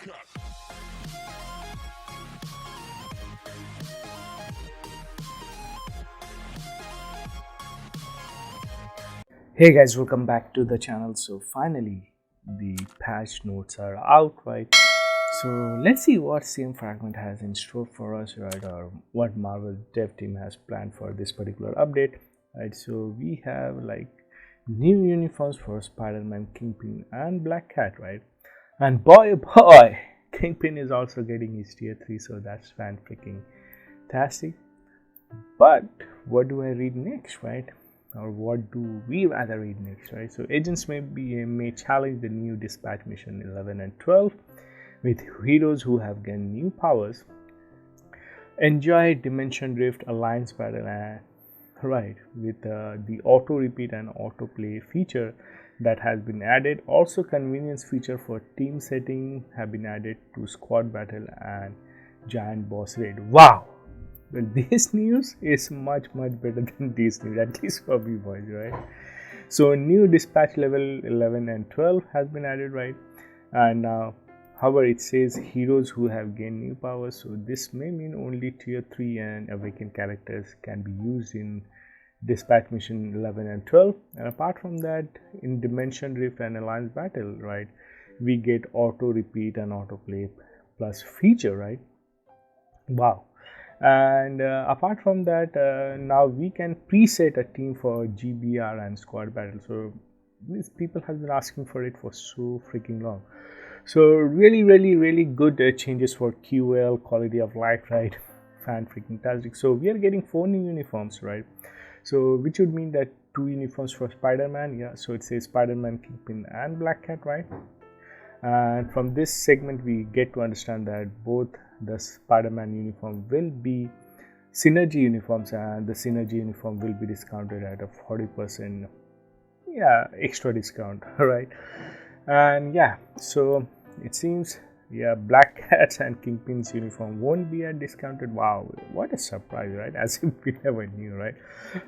Hey guys, welcome back to the channel. So finally the patch notes are out, right? So let's see what CM Fragment has in store for us, right, or what Marvel dev team has planned for this particular update, right? So we have like new uniforms for Spider-Man, Kingpin and Black Cat, right? And boy oh boy, Kingpin is also getting his tier 3, so that's fan freaking tastic. But what do I read next, right? Or what do we rather read next, right? So agents may challenge the new dispatch mission 11 and 12 with heroes who have gained new powers. Enjoy Dimension Rift Alliance battle, and right, with the auto repeat and autoplay feature that has been added. Also, convenience feature for team setting have been added to squad battle and giant boss raid. Wow, well, this news is much better than this news, at least for me, boys, right? So new dispatch level 11 and 12 has been added, right? And now, however, it says heroes who have gained new powers, so this may mean only tier 3 and awakened characters can be used in dispatch mission 11 and 12. And apart from that, in Dimension Rift and Alliance battle, right, we get auto repeat and autoplay plus feature, right? Wow. And apart from that, now we can preset a team for GBR and squad battle. So these people have been asking for it for so freaking long. So really good changes for QL, quality of life, right? Fan freaking tastic. So we are getting 4 new uniforms, right? So which would mean that 2 uniforms for Spider-Man. Yeah, so it says Spider-Man, Kingpin and Black Cat, right? And from this segment we get to understand that both the Spider-Man uniform will be synergy uniforms, and the synergy uniform will be discounted at a 40% extra discount. Right? And yeah, so it seems Black Cat's and Kingpin's uniform won't be at discounted. Wow, what a surprise, right? As if we never knew, right?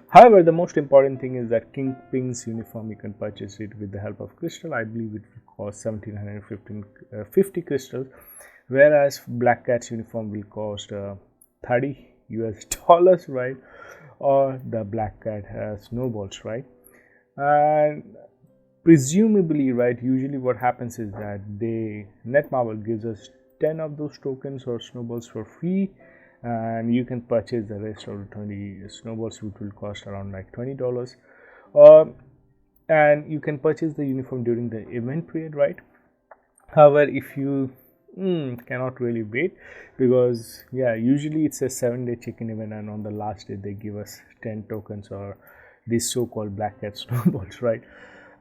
However, the most important thing is that Kingpin's uniform, you can purchase it with the help of crystal. I believe it will cost 1750 crystals, whereas Black Cat's uniform will cost 30 US dollars, right? Or the Black Cat has snowballs, right? And presumably, right, usually what happens is that Netmarble gives us 10 of those tokens or snowballs for free, and you can purchase the rest of the 20 snowballs, which will cost around like $20. And you can purchase the uniform during the event period, right? However, if you cannot really wait, because usually it's a 7-day check-in event, and on the last day they give us 10 tokens or these so-called Black Cat snowballs, right?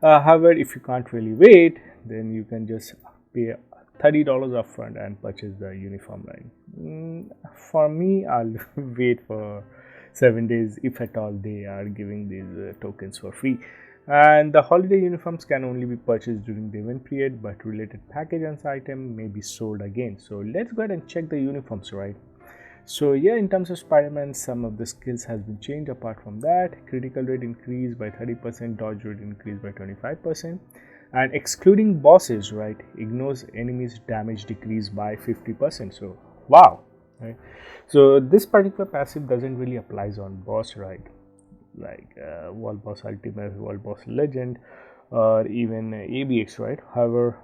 However, if you can't really wait, then you can just pay $30 upfront and purchase the uniform line. For me, I'll wait for 7 days if at all they are giving these tokens for free. And the holiday uniforms can only be purchased during the event period, but related package and item may be sold again. So let's go ahead and check the uniforms, right? So in terms of Spider-Man, some of the skills has been changed. Apart from that, critical rate increased by 30%, dodge rate increased by 25%, and excluding bosses, right, ignores enemies damage decreased by 50%. So wow, right? So this particular passive doesn't really applies on boss, right, like World Boss Ultimate, World Boss Legend, or even ABX, right? However,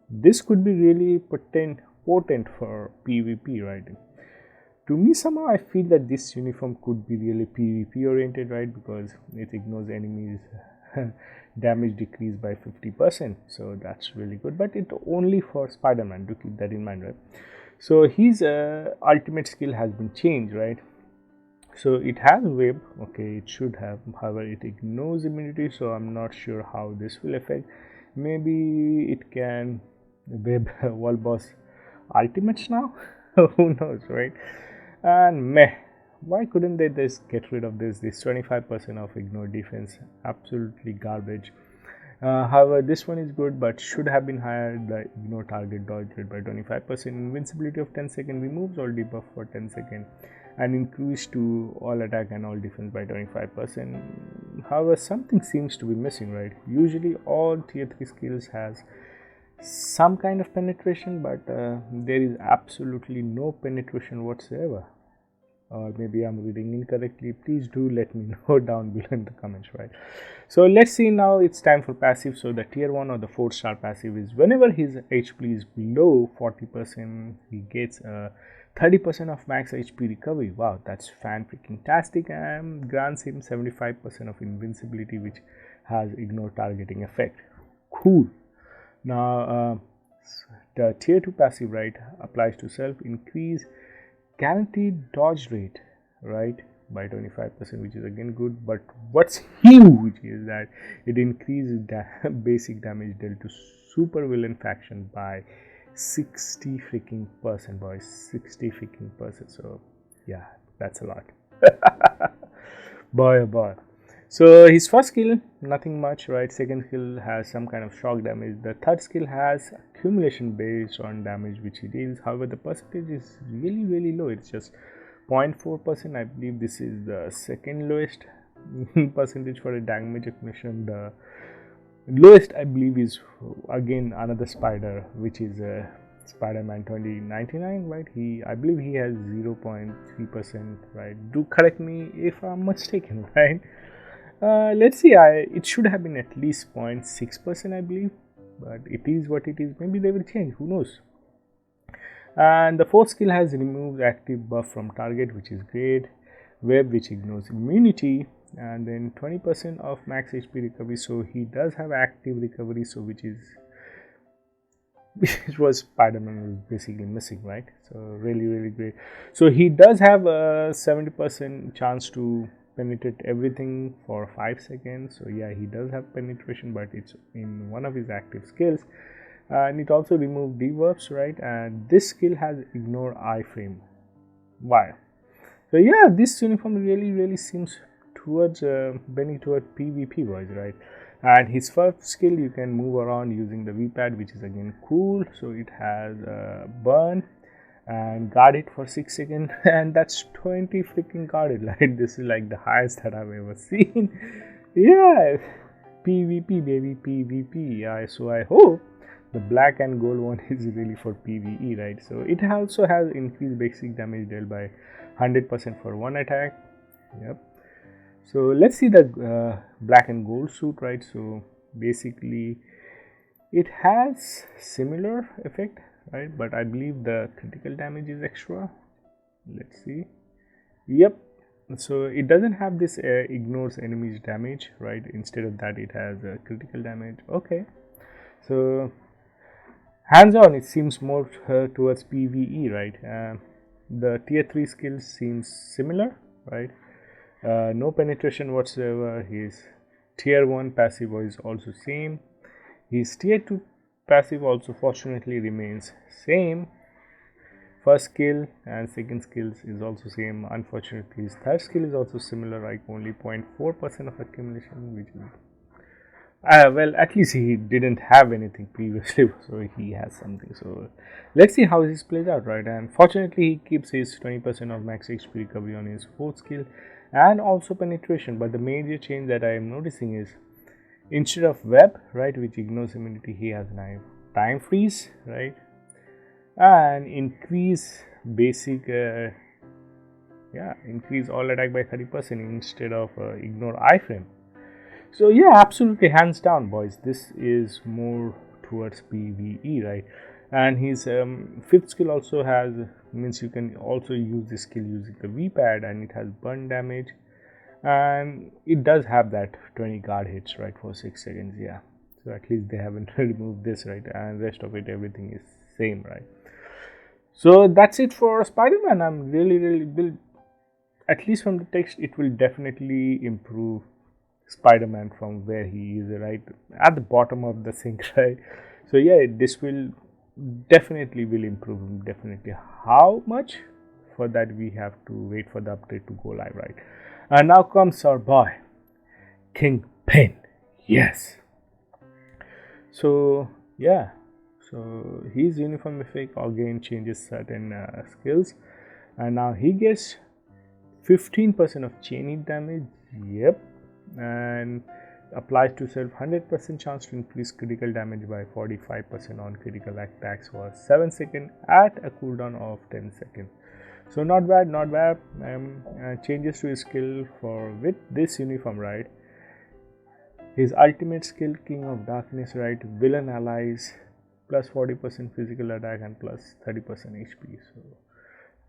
this could be really potent for PvP, right? To me, somehow I feel that this uniform could be really PvP oriented, right? Because it ignores enemies damage decreased by 50%. So that's really good. But it only for Spider-Man, to keep that in mind, right? So his ultimate skill has been changed, right? So it has web, okay, it should have. However, it ignores immunity, so I'm not sure how this will affect. Maybe it can web World Boss Ultimates now. Who knows, right? And meh, why couldn't they just get rid of this 25% of ignore defense? Absolutely garbage. However, this one is good, but should have been higher. The ignore target dodge rate by 25%, invincibility of 10-second, removes all debuff for 10 seconds, and increase to all attack and all defense by 25%. However, something seems to be missing, right? Usually all tier 3 skills has some kind of penetration, but there is absolutely no penetration whatsoever. Or maybe I'm reading incorrectly. Please do let me know down below in the comments, right? So let's see now. It's time for passive. So the tier 1 or the 4-star passive is whenever his HP is below 40%, he gets 30% of max HP recovery. Wow, that's fan freaking tastic, and grants him 75% of invincibility, which has ignore targeting effect. Cool. Now the tier 2 passive, right, applies to self, increase guaranteed dodge rate, right, by 25%, which is again good. But what's huge is that it increases basic damage dealt to super villain faction by 60 freaking percent, boys. 60 freaking percent. So yeah, that's a lot. Boy oh boy. So his first skill, nothing much, right? Second skill has some kind of shock damage. The third skill has accumulation based on damage which he deals. However, the percentage is really low. It's just 0.4%. I believe this is the second lowest percentage for a damage accumulation. The lowest, I believe, is again another spider, which is Spider-Man 2099, right? I believe he has 0.3%, right? Do correct me if I'm mistaken, right? Let's see, it should have been at least 0.6%, I believe, but it is what it is. Maybe they will change, who knows. And the fourth skill has removed active buff from target, which is great. Web, which ignores immunity, and then 20% of max HP recovery. So he does have active recovery, so which was Spider-Man was basically missing, right? So really great. So he does have a 70% chance to penetrate everything for 5 seconds. So yeah, he does have penetration, but it's in one of his active skills. And it also removed debuffs, right? And this skill has ignore iframe. Why? So yeah, this uniform really seems towards bending toward PvP, boys, right? And his first skill, you can move around using the V-pad, which is again cool. So it has burn and guard it for 6 seconds, and that's 20 freaking guarded, right? This is like the highest that I've ever seen. Yeah, PvP, baby, PvP. Yeah, so I hope the black and gold one is really for PvE, right? So it also has increased basic damage dealt by 100% for one attack. Yep. So let's see the black and gold suit, right? So basically it has similar effect, right? But I believe the critical damage is extra. Let's see. Yep. So it doesn't have this ignores enemies damage, right? Instead of that, it has critical damage. Okay. So hands on, it seems more towards PvE, right? The tier 3 skills seems similar, right? No penetration whatsoever. His tier 1 passive is also same. His tier 2 passive also fortunately remains same. First skill and second skills is also same. Unfortunately, his third skill is also similar, like only 0.4% of accumulation, which is well, at least he didn't have anything previously, so he has something. So let's see how this plays out, right? And fortunately, he keeps his 20% of max HP recovery on his fourth skill and also penetration. But the major change that I am noticing is instead of web, right, which ignores immunity, he has now time freeze, right, and increase basic increase all attack by 30% instead of ignore iframe. So yeah, absolutely, hands down, boys, this is more towards PvE, right? And his fifth skill also has, means you can also use this skill using the V-pad, and it has burn damage, and it does have that 20 guard hits, right, for 6 seconds. Yeah, so at least they haven't removed this, right? And rest of it, everything is same, right? So that's it for Spider-Man. I'm really at least from the text, it will definitely improve Spider-Man from where he is, right at the bottom of the sink, right? So yeah, this will definitely will improve him, definitely. How much? For that we have to wait for the update to go live, right? And now comes our boy Kingpin. Yes. So yeah, so his uniform effect again changes certain skills, and now he gets 15% of chain hit damage. Yep. And applies to self, 100% chance to increase critical damage by 45% on critical attacks for 7 seconds at a cooldown of 10 seconds. So not bad, not bad. Changes to his skill for with this uniform, right? His ultimate skill, King of Darkness, right? Villain allies plus 40% physical attack and plus 30% HP. So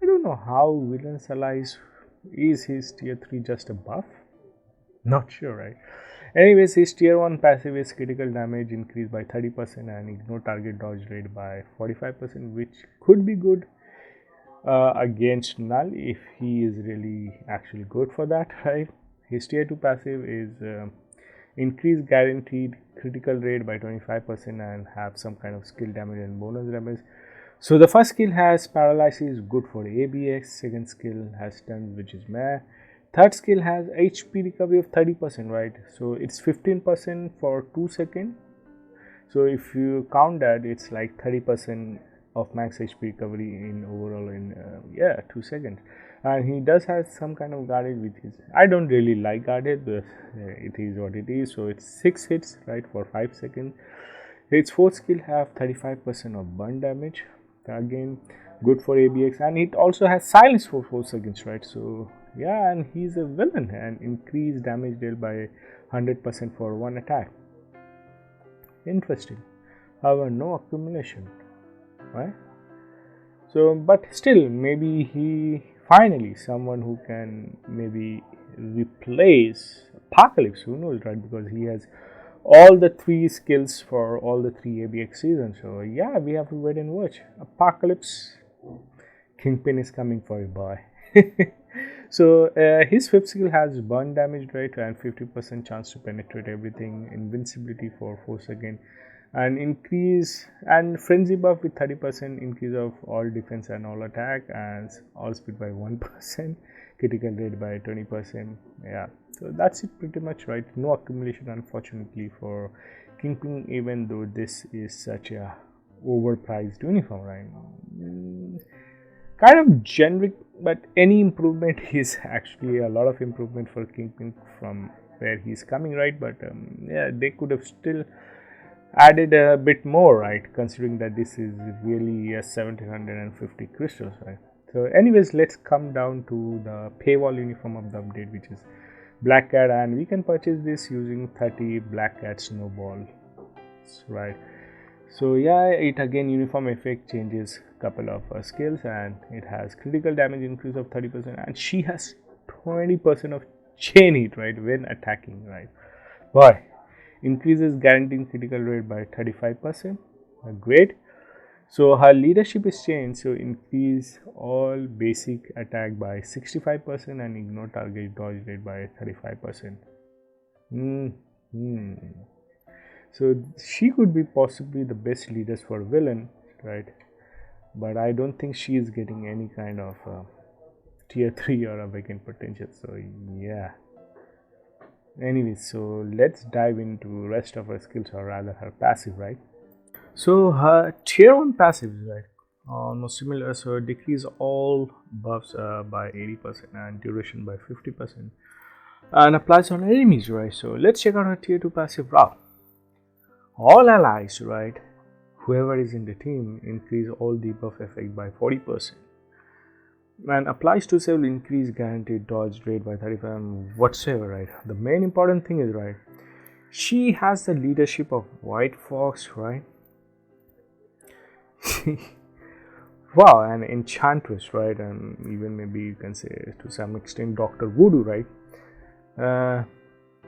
I don't know how villains allies, is his tier 3 just a buff? Not sure, right? Anyways, his tier 1 passive is critical damage increased by 30% and ignore target dodge rate by 45%, which could be good against null if he is really actually good for that, right? His tier 2 passive is increase guaranteed critical rate by 25% and have some kind of skill damage and bonus damage. So the first skill has paralysis, good for ABX. Second skill has stun, which is meh. Third skill has HP recovery of 30%, right? So it's 15% for 2 seconds. So if you count that, it's like 30% of max HP recovery in overall in 2 seconds. And he does have some kind of guarded, which is, I don't really like guarded, but it is what it is. So it's 6 hits, right, for 5 seconds. Its fourth skill have 35% of burn damage, again good for ABX, and it also has silence for 4 seconds, right? So yeah, and he's a villain and increased damage dealt by 100% for one attack. Interesting. However, no accumulation, right? So but still, maybe he finally someone who can maybe replace Apocalypse, who knows, right? Because he has all the 3 skills for all the 3 ABX seasons. So yeah, we have to wait and watch. Apocalypse, Kingpin is coming for you, boy. So his 5th skill has burn damage rate and 50% chance to penetrate everything, invincibility for 4 seconds, and increase and frenzy buff with 30% increase of all defense and all attack, and all speed by 1%, critical rate by 20%. Yeah, so that's it pretty much, right? No accumulation, unfortunately, for Kingpin, even though this is such a overpriced uniform, right? Kind of generic, but any improvement is actually a lot of improvement for Kingpin from where he's coming, right? But yeah, they could have still added a bit more, right, considering that this is really a 1750 crystals, right? So anyways, let's come down to the paywall uniform of the update, which is Black Cat, and we can purchase this using 30 Black Cat snowballs, right? So yeah, it again uniform effect changes couple of skills, and it has critical damage increase of 30%, and she has 20% of chain hit, right, when attacking, right? Boy, increases guaranteed critical rate by 35%. Great. So her leadership is changed, so increase all basic attack by 65% and ignore target dodge rate by 35%. So she could be possibly the best leaders for villain, right? But I don't think she is getting any kind of tier 3 or a vacant potential. So yeah. Anyways, so let's dive into rest of her skills, or rather her passive, right? So her tier 1 passive is right almost similar. So decrease all buffs by 80% and duration by 50%, and applies on enemies, right? So let's check out her tier 2 passive. Wow. All allies, right, whoever is in the team, increase all debuff effect by 40%, and applies to several increase guaranteed dodge rate by 35% whatsoever, right? The main important thing is, right, she has the leadership of White Fox, right? Wow, and Enchantress, right? And even maybe you can say to some extent Dr. Voodoo, right?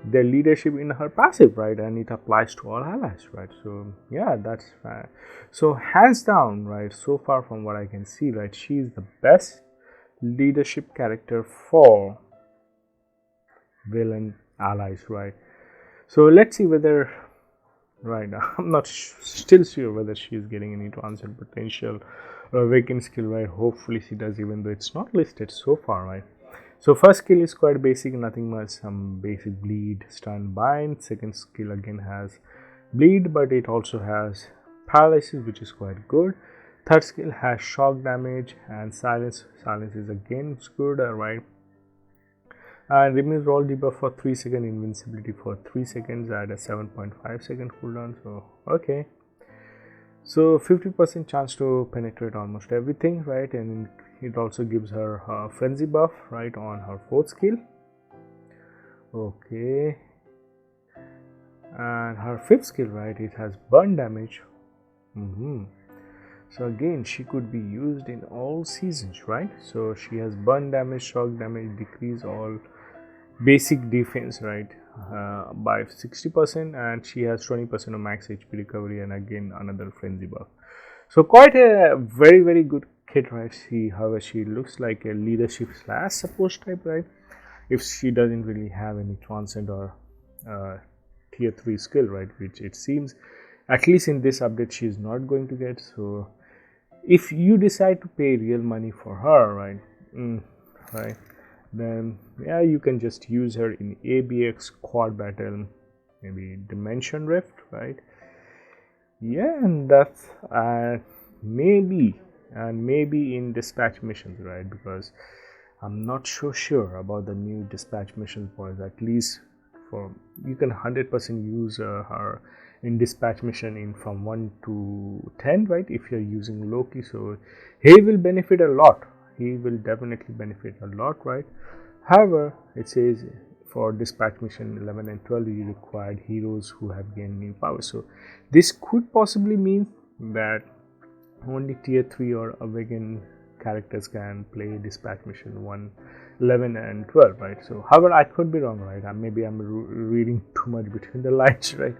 Their leadership in her passive, right, and it applies to all allies, right? So yeah, that's fine. So hands down, right, so far from what I can see, right, she is the best leadership character for villain allies, right? So let's see whether, right, I'm not still sure whether she is getting any transcend potential or vacant skill, right? Hopefully she does, even though it's not listed so far, right? So first skill is quite basic, nothing much, some basic bleed, stun, bind. Second skill again has bleed, but it also has paralysis, which is quite good. Third skill has shock damage and silence. Silence is again good, right? and removes all debuff for 3 second, invincibility for 3 seconds at a 7.5 second cooldown. So okay, so 50% chance to penetrate almost everything, right? And it also gives her frenzy buff, right, on her 4th skill. Okay, and her 5th skill, right, it has burn damage. So again, she could be used in all seasons, right? So she has burn damage, shock damage, decrease all basic defense, right, by 60%, and she has 20% of max HP recovery, and again another frenzy buff. So quite a very good kit, right? However, she looks like a leadership / support type, right? If she doesn't really have any transcend or tier 3 skill, right, which it seems at least in this update she is not going to get. So if you decide to pay real money for her, right, right, then yeah, you can just use her in ABX quad battle, maybe Dimension Rift, right? Yeah, and that's maybe in dispatch missions, right? Because I'm not so sure about the new dispatch missions, boys. At least for you can 100% use her in dispatch mission in from 1 to 10, right? If you're using Loki, so he will benefit a lot. He will definitely benefit a lot, right? However, it says for dispatch mission 11 and 12 you required heroes who have gained new powers. So this could possibly mean that only tier 3 or awakened characters can play dispatch mission 1, 11 and 12, right? So however, I could be wrong, right? Maybe I'm reading too much between the lines, right?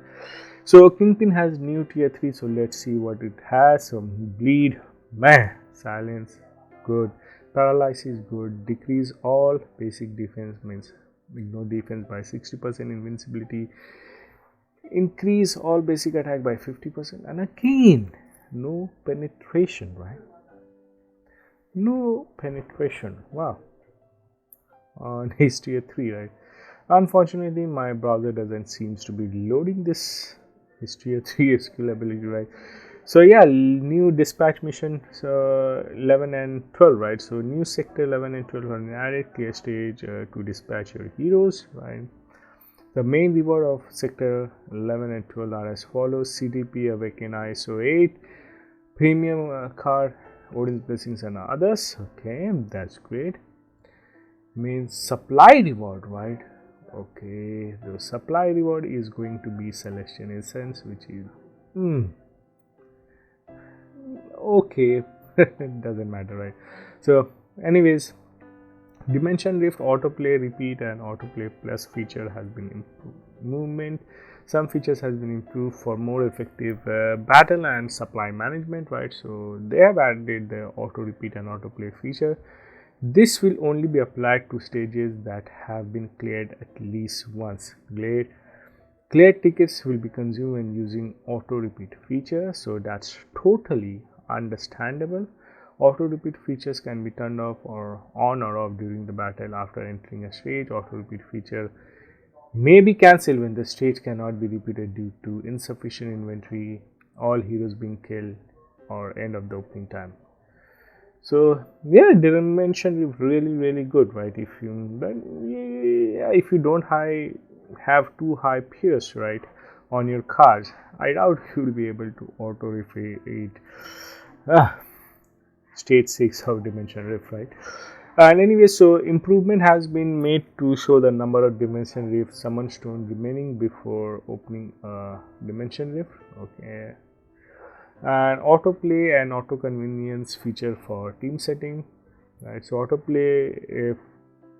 So Kingpin has new tier 3, so let's see what it has. So bleed, meh, silence, good, paralysis, good, decrease all basic defense, means ignore defense by 60%, invincibility, increase all basic attack by 50%, and again no penetration, right? No penetration. Wow. On his tier 3, right? Unfortunately, my browser doesn't seems to be loading this his tier 3 skill ability, right? So yeah, new dispatch mission, so 11 and 12, right? So new sector 11 and 12 are added, clear stage to dispatch your heroes, right? The main reward of sector 11 and 12 are as follows: CDP, Awaken ISO 8, premium card, Odin's Blessings, and others. Okay, that's great. Means supply reward, right? Okay, the supply reward is going to be Celestial Essence, which is okay. It doesn't matter, right? So anyways, Dimension Rift autoplay repeat and autoplay plus feature has been improved. Movement, some features has been improved for more effective battle and supply management, right? So they have added the auto repeat and autoplay feature. This will only be applied to stages that have been cleared at least once. Cleared tickets will be consumed when using auto repeat feature, so that's totally understandable. Auto repeat features can be turned off or on or off during the battle after entering a stage. Auto repeat feature may be cancelled when the stage cannot be repeated due to insufficient inventory, all heroes being killed, or end of the opening time. So yeah, Dimension is really good, right? If you don't have too high pierce, right, on your cards, I doubt you'll be able to auto repeat stage 6 of Dimension Rift, right? And anyway, so improvement has been made to show the number of Dimension Rift summon stone remaining before opening a Dimension Rift. Okay, and autoplay and auto convenience feature for team setting, right? So autoplay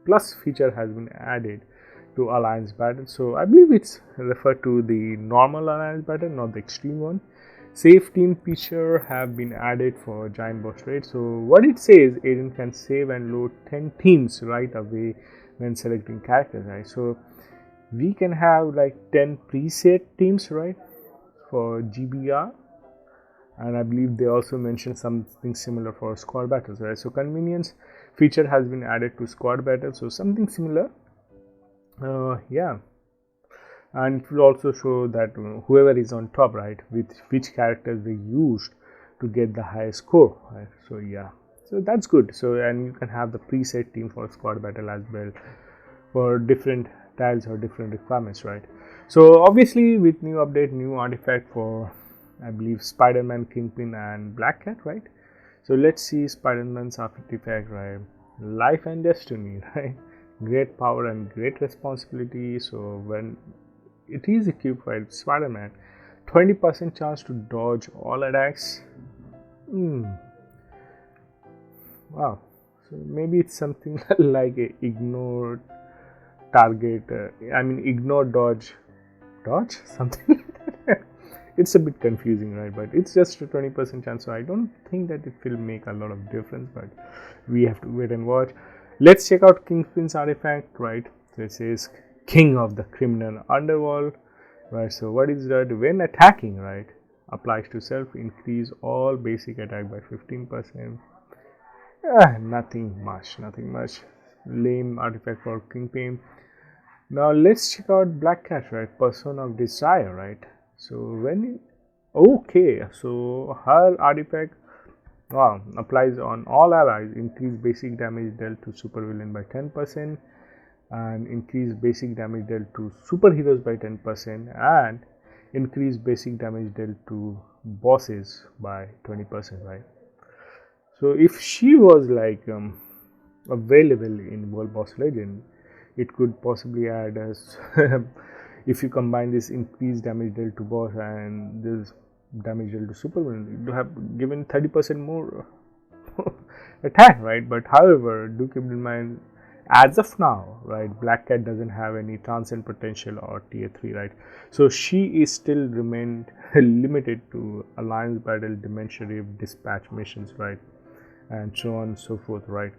plus feature has been added to alliance battle. So I believe it's referred to the normal alliance battle, not the extreme one. Save team feature have been added for giant boss raid. So what it says, agent can save and load 10 teams right away when selecting characters, right? So we can have like 10 preset teams, right, for GBR. And I believe they also mentioned something similar for squad battles, right? So convenience feature has been added to squad battles, so something similar. Yeah, and it will also show that whoever is on top, right, with which characters they used to get the highest score, right? So yeah, so that's good. So and you can have the preset team for squad battle as well for different tiles or different requirements, right? So obviously with new update, new artifact for I believe Spider-Man, Kingpin and Black Cat, right? So let's see Spider-Man's artifact, right? Life and destiny, right? Great power and great responsibility. So when it is equipped by Spider-Man, 20% chance to dodge all attacks. Wow. So maybe it's something like a ignore target. Ignore dodge, something like that. It's a bit confusing, right? But it's just a 20% chance. So I don't think that it will make a lot of difference. But we have to wait and watch. Let's check out Kingpin's artifact, right? So it says King of the Criminal Underworld, right? So what is that? When attacking, right? Applies to self, increase all basic attack by 15%. Nothing much. Lame artifact for Kingpin. Now let's check out Black Cat, right? Person of Desire, right? So so her artifact applies on all allies, increase basic damage dealt to supervillain by 10%, and increase basic damage dealt to superheroes by 10%, and increase basic damage dealt to bosses by 20%, right? So if she was like available in World Boss Legend, it could possibly add as if you combine this increased damage dealt to boss and this damage dealt to supervillain, it would have given 30% more attack, right? But however, do keep in mind, as of now, right, Black Cat doesn't have any transcend potential or tier 3, right? So she is still remained limited to alliance battle, dimension reef, dispatch missions, right, and so on and so forth, right?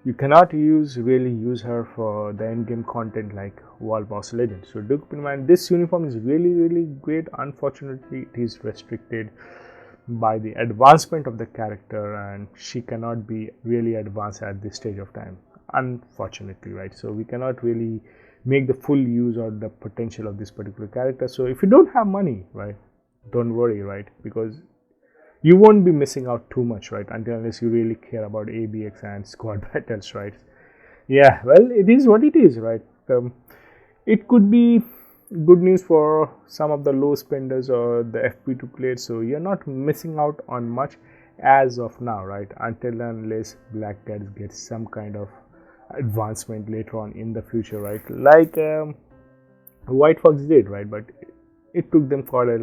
You cannot really use her for the end game content like World Boss Legend. So do keep in mind, this uniform is really great. Unfortunately, it is restricted by the advancement of the character, and she cannot be really advanced at this stage of time, unfortunately, right? So we cannot really make the full use or the potential of this particular character. So if you don't have money, right, don't worry, right, because you won't be missing out too much, right, unless you really care about ABX and squad battles, right? Yeah, well, it is what it is, right? It could be good news for some of the low spenders or the FP2 players, so you're not missing out on much as of now, right, until unless Black Cat gets some kind of advancement later on in the future, right, like White Fox did, right? But it took them for a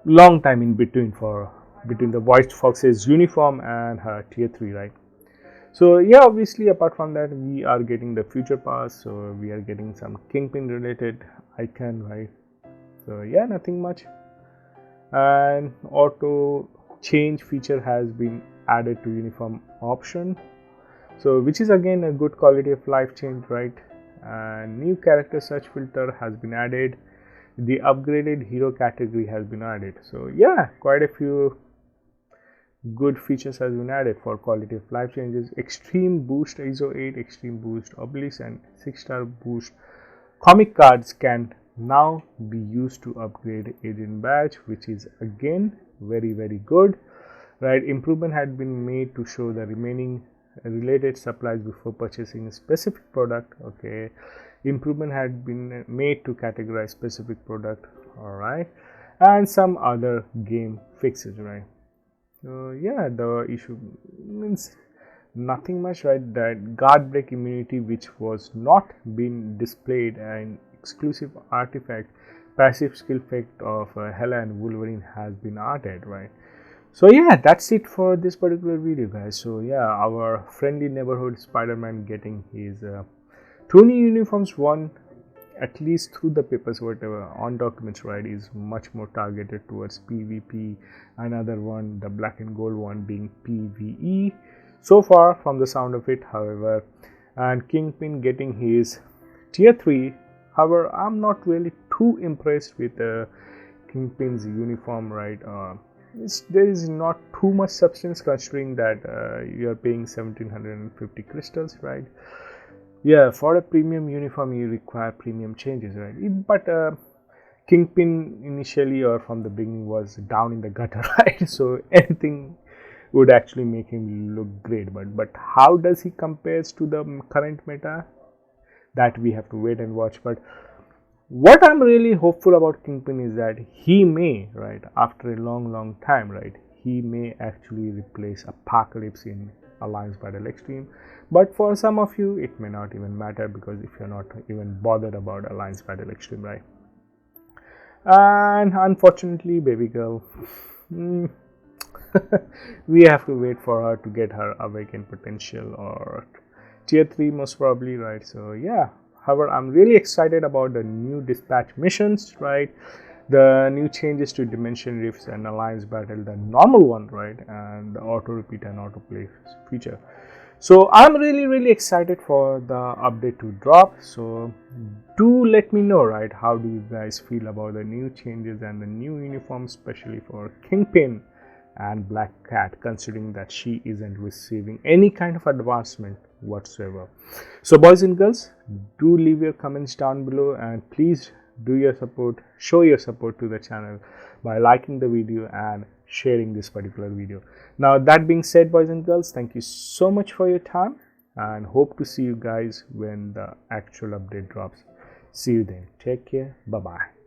long time in between the White Fox's uniform and her tier 3, right? So yeah, obviously apart from that, we are getting the future pass, so we are getting some Kingpin related icon, right? So yeah, nothing much. And auto change feature has been added to uniform option, so which is again a good quality of life change, right? And new character search filter has been added. The upgraded hero category has been added. So yeah, quite a few good features has been added for quality of life changes. Extreme boost ISO 8, extreme boost obelisk, and 6-star boost comic cards can now be used to upgrade agent badge, which is again very good, right? Improvement had been made to show the remaining related supplies before purchasing a specific product. Okay, improvement had been made to categorize specific product, all right, and some other game fixes, right? So yeah, the issue means nothing much, right? That guard break immunity, which was not been displayed, and exclusive artifact passive skill effect of Hela and Wolverine has been added, right? So yeah, that's it for this particular video, guys. So yeah, our friendly neighborhood Spider-Man getting his 2 new uniforms, one at least through the papers, whatever on documents, right, is much more targeted towards PvP. Another one, the black and gold one, being PvE so far from the sound of it, however. And Kingpin getting his tier 3. However, I'm not really too impressed with Kingpin's uniform, right? There is not too much substance, considering that you are paying 1750 crystals, right? Yeah, for a premium uniform you require premium changes, right? But Kingpin initially or from the beginning was down in the gutter, right? So anything would actually make him look great. But how does he compares to the current meta? that we have to wait and watch. But what I'm really hopeful about Kingpin is that he may, right, after a long time, right, he may actually replace Apocalypse in Alliance Battle Extreme. But for some of you, it may not even matter, because if you're not even bothered about Alliance Battle Extreme, right? And unfortunately, baby girl, we have to wait for her to get her awakened potential, or tier 3 most probably, right? So yeah, however, I'm really excited about the new dispatch missions, right? The new changes to Dimension Rifts and Alliance Battle, the normal one, right? And the auto repeat and autoplay feature. So I'm really excited for the update to drop. So do let me know, right, how do you guys feel about the new changes and the new uniform, especially for Kingpin and Black Cat, considering that she isn't receiving any kind of advancement whatsoever. So boys and girls, do leave your comments down below, and please show your support to the channel by liking the video and sharing this particular video. Now, that being said, boys and girls, thank you so much for your time, and hope to see you guys when the actual update drops. See you then. Take care. Bye bye.